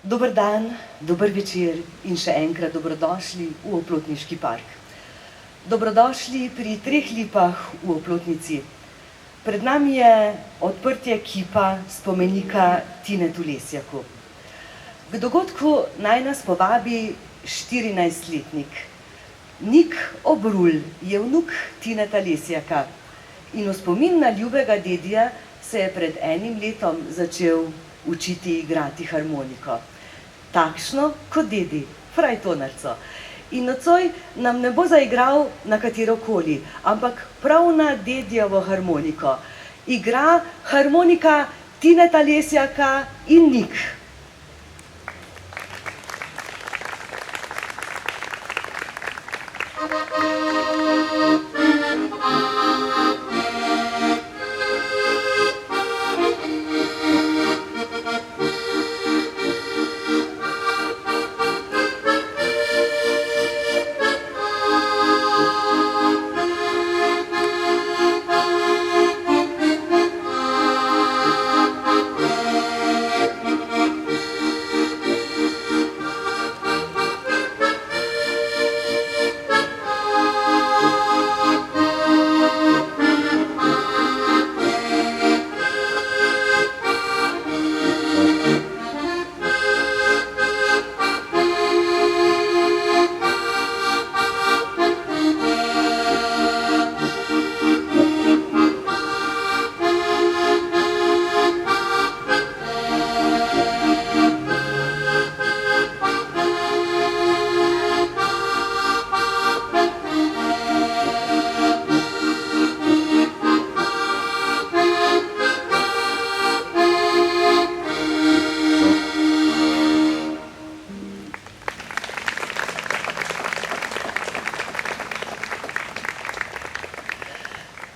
Dober dan, dober večer in še enkrat dobrodošli v Oplotniški park. Dobrodošli pri 3 lipah v Oplotnici. Pred nami je odprtje kipa spomenika Tinetu Lesjaku. K dogodku naj nas povabi 14-letnik. Nik Obrul je vnuk Tineta Lesjaka in v spomin na ljubega dedija se je pred 1 letom začel učiti igrati harmoniko. Takšno kot dedi, frajtonarco. In nocoj nam ne bo zaigral na katerokoli, ampak prav na dedijevo harmoniko. Igra harmonika Tineta Lesjaka in Nik.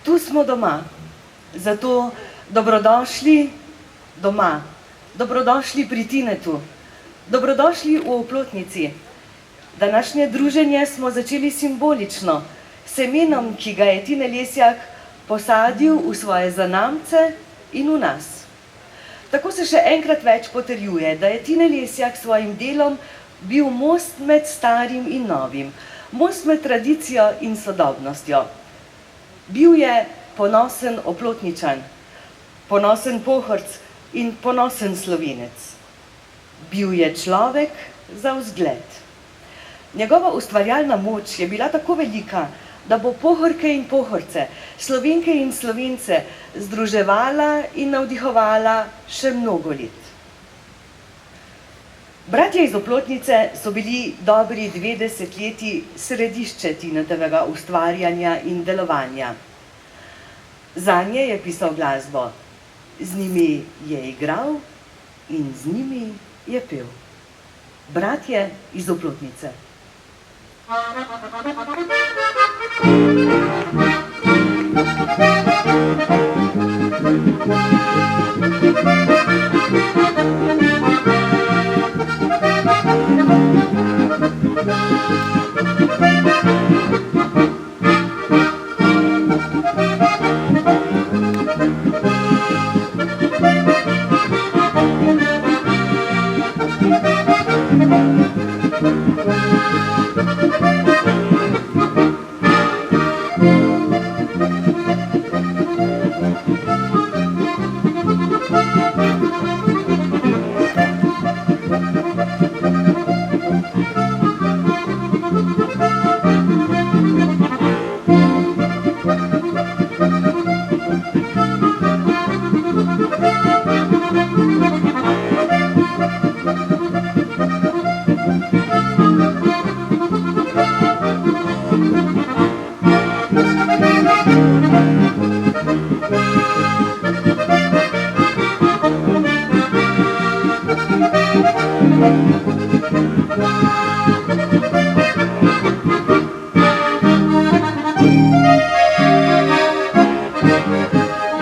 Tu smo doma, zato dobrodošli doma, dobrodošli pri Tinetu, dobrodošli v Oplotnici. Današnje druženje smo začeli simbolično, semenom, ki ga je Tine Lesjak posadil v svoje zanamce in v nas. Tako se še enkrat več potrjuje, da je Tine Lesjak s svojim delom bil most med starim in novim, most med tradicijo in sodobnostjo. Bil je ponosen Oplotničan, ponosen Pohorc in ponosen Slovenec. Bil je človek za vzgled. Njegova ustvarjalna moč je bila tako velika, da bo Pohorke in Pohorce, Slovenke in Slovence združevala in navdihovala še mnogo let. Bratje iz Oplotnice so bili dobri 2 desetletji središče Tinetovega ustvarjanja in delovanja. Zanje je pisal glasbo, z njimi je igral in z njimi je pel. Bratje iz Oplotnice.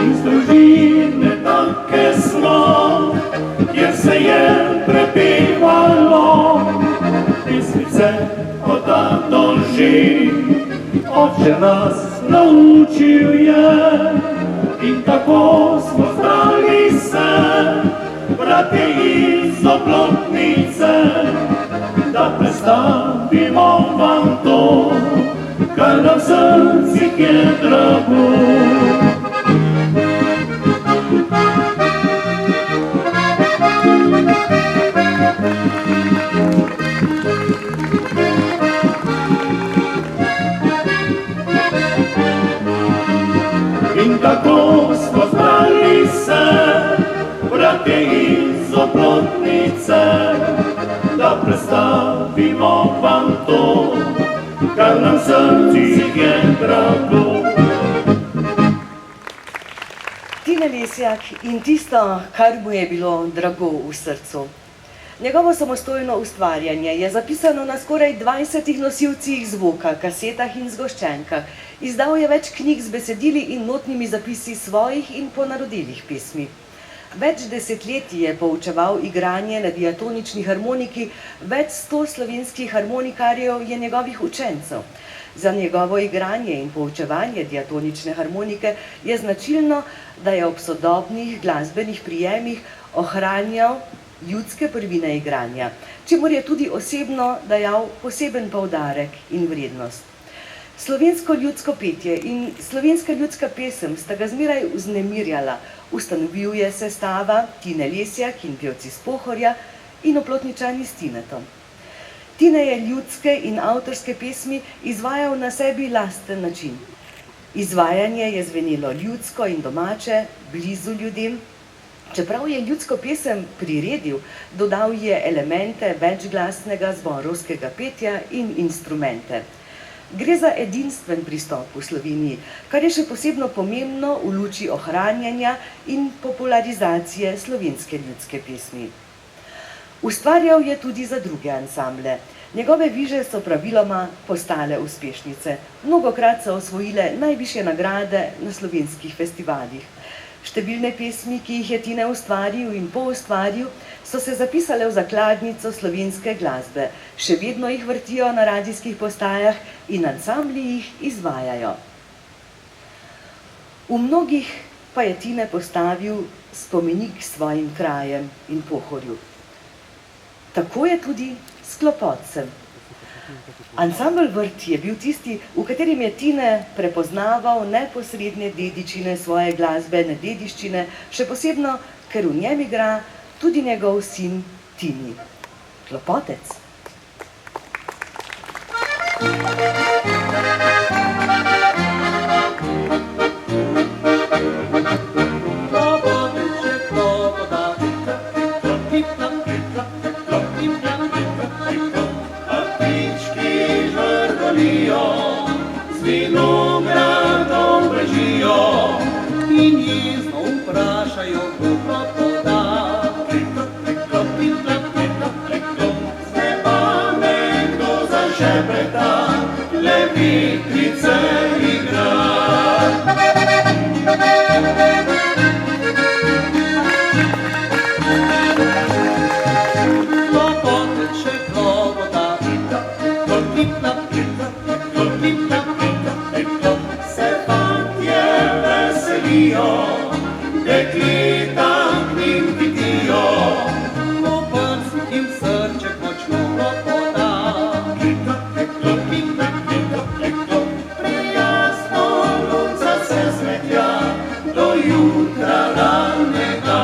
Iz družine take smo, kjer se je prepevalo pesmice od dan do lži. Oče nas naučil je in tako smo znali se, bratje iz oplotnice, da predstavimo vam to, kar nam v srcih je drago. In tako smo zbrali se, bratje iz oplotnice, da predstavimo vam to, kar nam v srcih je drago. Tine Lesjak in tisto, kar mu je bilo drago v srcu. Njegovo samostojno ustvarjanje je zapisano na skoraj 20 nosilcih zvoka, kasetah in zgoščenkah. Izdal je več knjig z besedili in notnimi zapisi svojih in ponarodilih pesmi. Več desetletij je poučeval igranje na diatonični harmoniki, več 100 slovenskih harmonikarjev je njegovih učencev. Za njegovo igranje in poučevanje diatonične harmonike je značilno, da je ob sodobnih glasbenih prijemih ohranjal ljudske prvine igranja, čemur je tudi osebno dajal poseben poudarek in vrednost. Slovensko ljudsko petje in slovenska ljudska pesem sta ga zmeraj vznemirjala. Ustanovil je sestava Tine Lesjak in pevci s Pohorja in Oplotničani s Tinetom. Tine je ljudske in avtorske pesmi izvajal na sebi lasten način. Izvajanje je zvenelo ljudsko in domače, blizu ljudem. Čeprav je ljudsko pesem priredil, dodal je elemente večglasnega zborovskega petja in instrumente. Gre za edinstven pristop v Sloveniji, kar je še posebno pomembno v luči ohranjanja in popularizacije slovenske ljudske pesmi. Ustvarjal je tudi za druge ansamble. Njegove viže so praviloma postale uspešnice. Mnogokrat so osvojile najvišje nagrade na slovenskih festivalih. Številne pesmi, ki jih je Tine ustvaril in poustvaril, so se zapisale v zakladnico slovenske glasbe. Še vedno jih vrtijo na radijskih postajah in ansambli jih izvajajo. V mnogih pa je Tine postavil spomenik svojim krajem in Pohorju. Tako je tudi s Klopotcem. Ansambel Vrt je bil tisti, v katerem je Tine prepoznaval neposredne dedičine svoje glasbene dediščine, še posebno, ker v njem igra tudi njegov sin Tini. Klopotec. Z vinogradom brežijo in jezno vprašajo, kako to da. Z neba nekdo zašepeta, le vitrice igra. Klopotec še klopoda, se fantje veselijo, dekleta k njim hitijo, v prst jim srček močno klopoda. Prijasno lunca se smetlja do jutra ranega,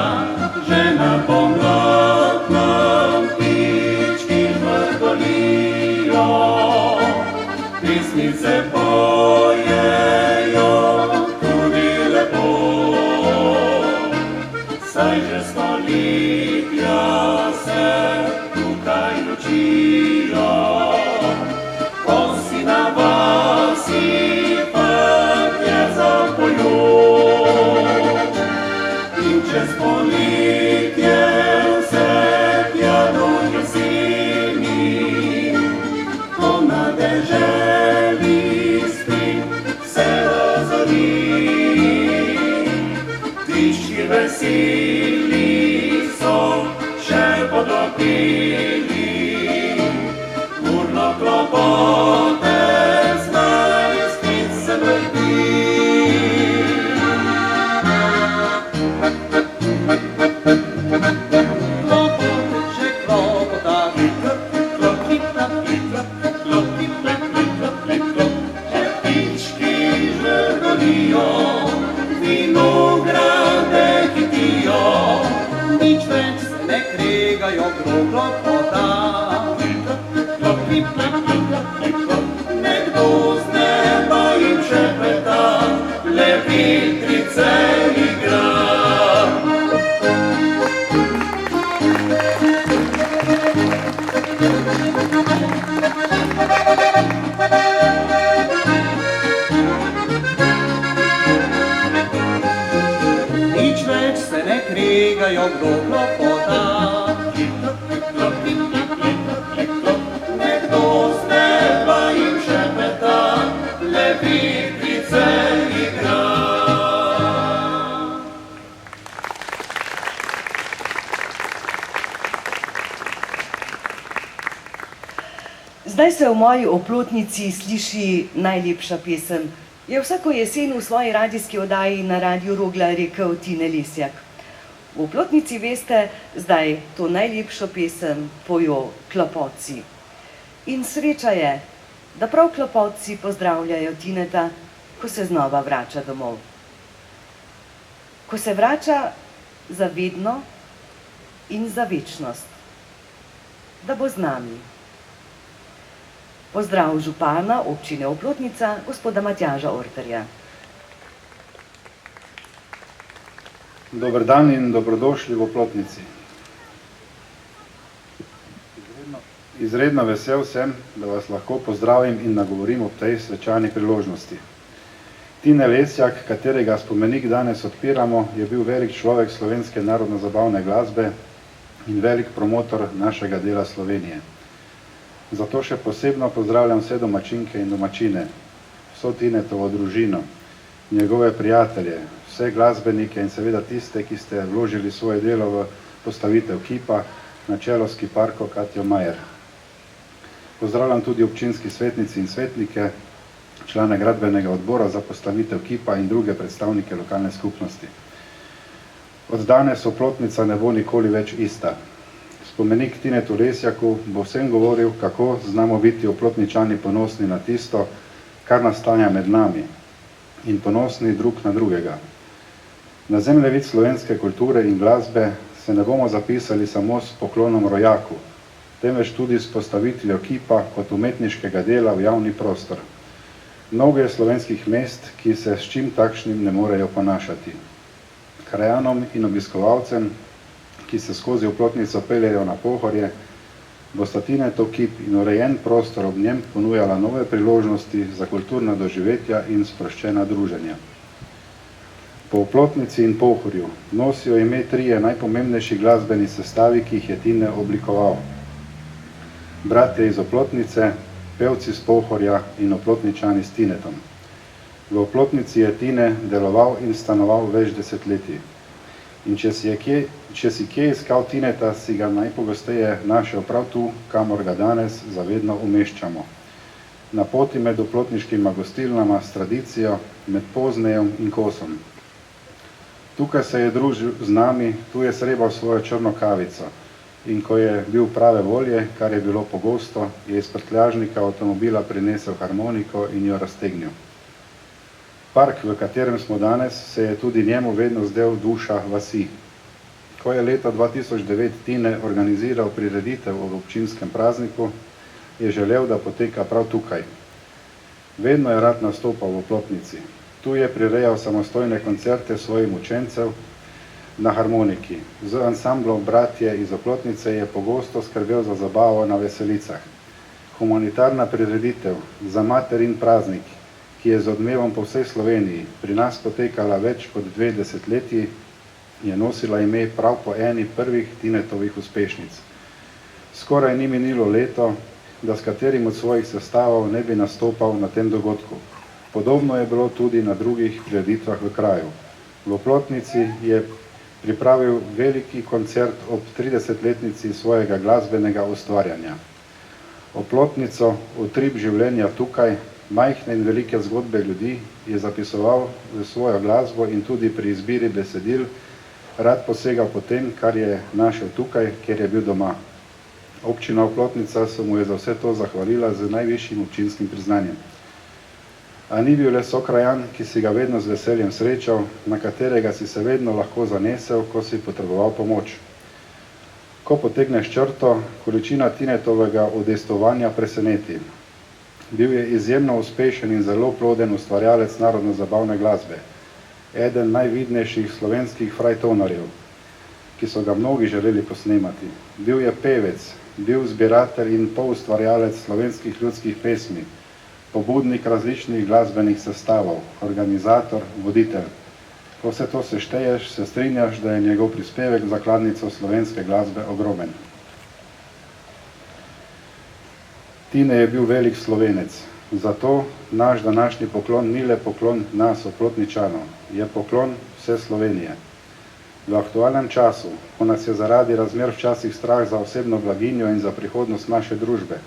že na pomladnem ptički žvrgolijo. Pesmice pojejo tudi lepo, saj že stoletja se tukaj učijo. Ko si na vasi fantje zapojo in čez poletje vse tja do jeseni, ko na deželi veseli so še pod okni. kregajo kroglo poda. Nekdo z neba jim šepeta, le vitrice igra. Nič več se ne kregajo kroglo poda. Nekdo z neba jim šepeta, le vitrice igra. Zdaj se v moji oplotnici sliši najlepša pesem. Je vsako jesen v svoji radijski oddaji na Radiu Rogla rekel Tine Lesjak. V oplotnici, veste, zdaj to najlepšo pesem pojo Klopotci. In sreča je, da prav Klopotci pozdravljajo Tineta, ko se znova vrača domov. Ko se vrača za vedno in za večnost. Da bo z nami. Pozdrav župana občine Oplotnica, gospoda Matjaža Orterja. Dober dan in dobrodošli v Oplotnici. Izredno vesel sem, da vas lahko pozdravim in nagovorim ob tej svečani priložnosti. Tine Lesjak, katerega spomenik danes odpiramo, je bil velik človek slovenske narodno-zabavne glasbe in velik promotor našega dela Slovenije. Zato še posebno pozdravljam vse domačinke in domačine, vso Tinetovo družino, njegove prijatelje, vse glasbenike in seveda tiste, ki ste vložili svoje delo v postavitev kipa na čelo s kiparko Katjo Majer. Pozdravljam tudi občinski svetnici in svetnike, člane gradbenega odbora za postavitev kipa in druge predstavnike lokalne skupnosti. Od danes Oplotnica ne bo nikoli več ista. Spomenik Tinetu Lesjaku bo vsem govoril, kako znamo biti Oplotničani ponosni na tisto, kar nastaja med nami in ponosni drug na drugega. Na zemljevid slovenske kulture in glasbe se ne bomo zapisali samo s poklonom rojaku, temveč tudi s postavitvijo kipa kot umetniškega dela v javni prostor. Mnogo je slovenskih mest, ki se s čim takšnim ne morejo ponašati. Krajanom in obiskovalcem, ki se skozi Oplotnico peljejo na Pohorje, bosta Tinetov kip in urejen prostor ob njem ponujala nove priložnosti za kulturna doživetja in sproščena druženja. Po Oplotnici in Pohorju nosijo ime trije najpomembnejši glasbeni sestavi, ki jih je Tine oblikoval. Bratje iz Oplotnice, pevci z Pohorja in Oplotničani s Tinetom. V Oplotnici je Tine deloval in stanoval več desetletij. In če si kje iskal Tineta, si ga najpogosteje našel prav tu, kamor ga danes zavedno umeščamo. Na poti med oplotniškima gostilnama s tradicijo, med Poznejem in Kosom. Tukaj se je družil z nami, tu je srebal svojo črno kavico. In ko je bil prave volje, kar je bilo pogosto, je iz prtljažnika avtomobila prinesel harmoniko in jo raztegnil. Park, v katerem smo danes, se je tudi njemu vedno zdel duša vasi. Ko je leta 2009 Tine organiziral prireditev ob občinskem prazniku, je želel, da poteka prav tukaj. Vedno je rad nastopal v Oplotnici. Tu je prirejal samostojne koncerte svojim učencev na harmoniki. Z ansamblom Bratje iz Oplotnice je pogosto skrbel za zabavo na veselicah. Humanitarna prireditev za materin praznik, ki je z odmevom po vsej Sloveniji pri nas potekala več kot 2 desetletji, je nosila ime prav po eni prvih Tinetovih uspešnic. Skoraj ni minilo leto, da s katerim od svojih sestavov ne bi nastopal na tem dogodku. Podobno je bilo tudi na drugih prireditvah v kraju. V Oplotnici je pripravil veliki koncert ob 30-letnici svojega glasbenega ustvarjanja. Oplotnico, utrip življenja tukaj, majhne in velike zgodbe ljudi, je zapisoval v svojo glasbo in tudi pri izbiri besedil rad posegal po tem, kar je našel tukaj, kjer je bil doma. Občina Oplotnica se mu je za vse to zahvalila z najvišjim občinskim priznanjem. A ni bil le sokrajan, ki si ga vedno z veseljem srečal, na katerega si se vedno lahko zanesel, ko si potreboval pomoč. Ko potegneš črto, količina Tinetovega udejstvovanja preseneti. Bil je izjemno uspešen in zelo ploden ustvarjalec narodno-zabavne glasbe, eden najvidnejših slovenskih frajtonarjev, ki so ga mnogi želeli posnemati. Bil je pevec, bil zbiratelj in poustvarjalec slovenskih ljudskih pesmi, pobudnik različnih glasbenih sestavov, organizator, voditelj. Ko vse to sešteješ, se strinjaš, da je njegov prispevek v zakladnico slovenske glasbe ogromen. Tine je bil velik Slovenec, zato naš današnji poklon ni le poklon nas, Oplotničanov, je poklon vse Slovenije. V aktualnem času, ko nas je zaradi razmer včasih strah za osebno blaginjo in za prihodnost naše družbe,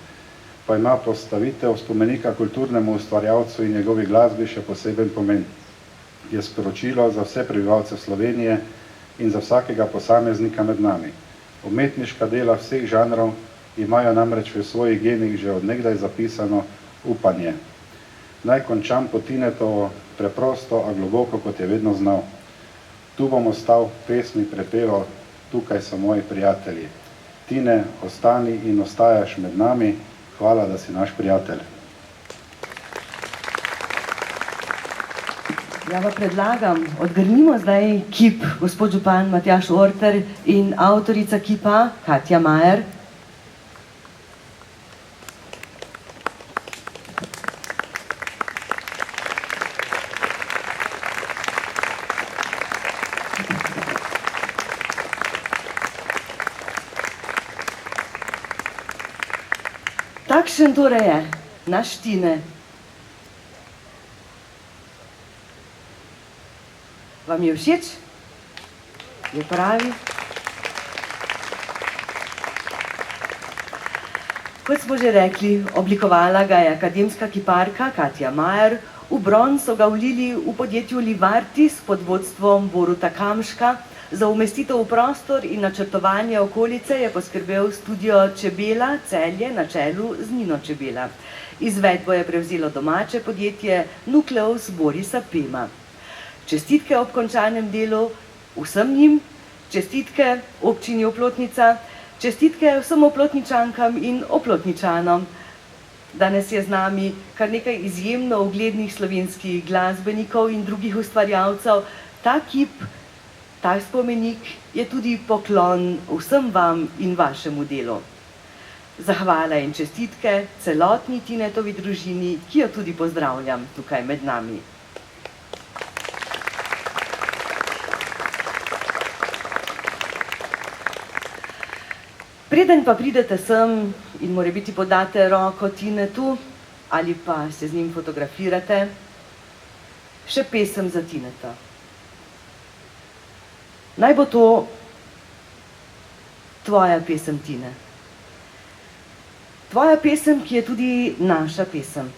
pa ima postavitev spomenika kulturnemu ustvarjalcu in njegovi glasbi še poseben pomen. Je sporočilo za vse prebivalce Slovenije in za vsakega posameznika med nami. Umetniška dela vseh žanrov imajo namreč v svojih genih že od nekdaj zapisano upanje. Naj končam po Tinetovo, preprosto, a globoko, kot je vedno znal. Tu bom ostal, pesmi prepeval, tukaj so moji prijatelji. Tine, ostani in ostajaš med nami, hvala, da si naš prijatelj. Ja, pa predlagam, odgrnimo zdaj kip gospod župan Matjaž Orter in avtorica kipa Katja Majer. Takšen torej je naš Tine. Vam je všeč? Je pravi? Kot smo že rekli, oblikovala ga je akademska kiparka Katja Majer, v bron so ga vlili v podjetju Livartis pod vodstvom Boruta Kamška. Za umestitev v prostor in načrtovanje okolice je poskrbel studio Čebela Celje na čelu z Nino Čebela. Izvedbo je prevzelo domače podjetje Nukleus Borisa Pema. Čestitke ob končanem delu vsem njim, čestitke občini Oplotnica, čestitke vsem Oplotničankam in Oplotničanom. Danes je z nami kar nekaj izjemno uglednih slovenskih glasbenikov in drugih ustvarjalcev. Ta kip, ta spomenik je tudi poklon vsem vam in vašemu delu. Zahvala in čestitke celotni Tinetovi družini, ki jo tudi pozdravljam tukaj med nami. Preden pa pridete sem in morebiti podate roko Tinetu ali pa se z njim fotografirate, še pesem za Tineta. Naj bo to tvoja pesem, Tine. Tvoja pesem, ki je tudi naša pesem.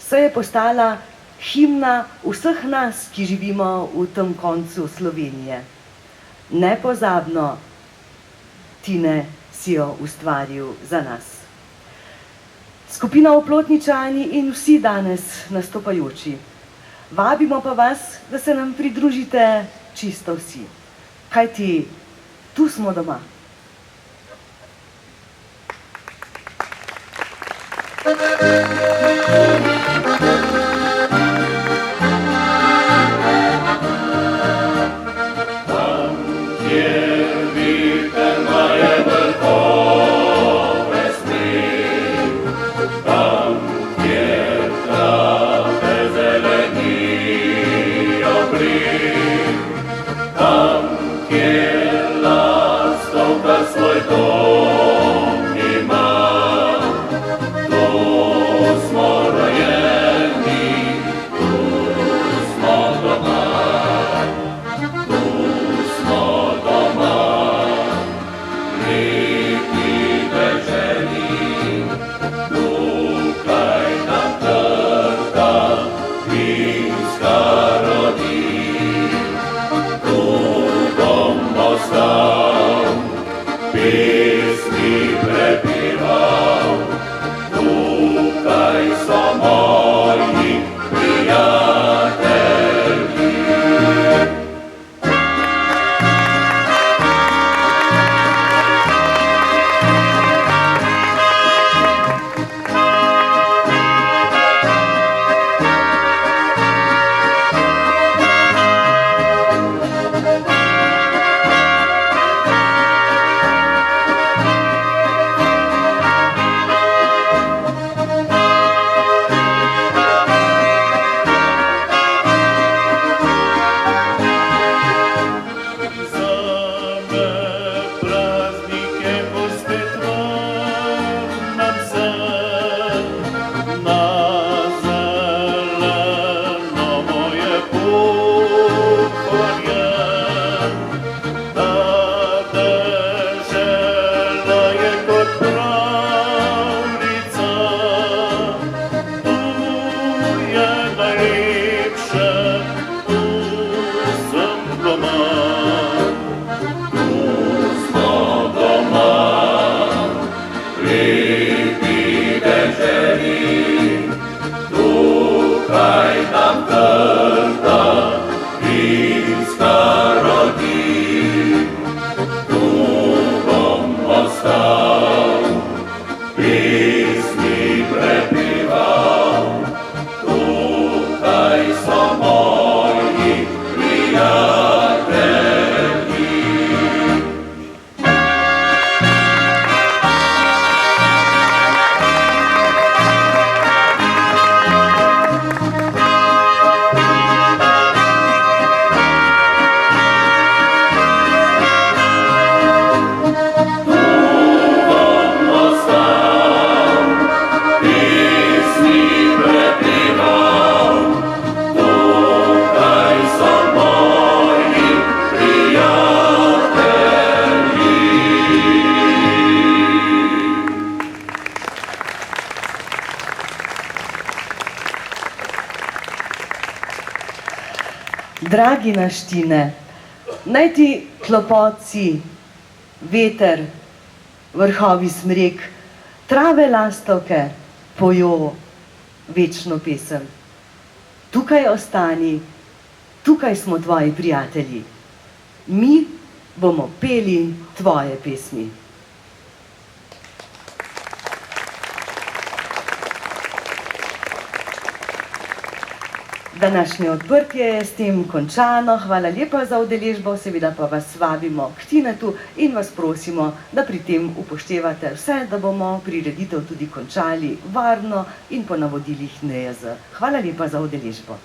Saj je postala himna vseh nas, ki živimo v tem koncu Slovenije. Nepozabno, Tine, si jo ustvaril za nas. Skupina Oplotničani in vsi danes nastopajoči. Vabimo pa vas, da se nam pridružite čisto vsi. Kajti tu smo doma. Dragi naš Tine, naj ti klopoci, veter, vrhovi smrek, trave lastovke pojo večno pesem. Tukaj ostani, tukaj smo tvoji prijatelji. Mi bomo peli tvoje pesmi. Današnje odprtje je s tem končano. Hvala lepa za udeležbo, seveda pa vas vabimo k Tinetu in vas prosimo, da pri tem upoštevate vse, da bomo prireditev tudi končali varno in po navodilih NIJZ. Hvala lepa za udeležbo.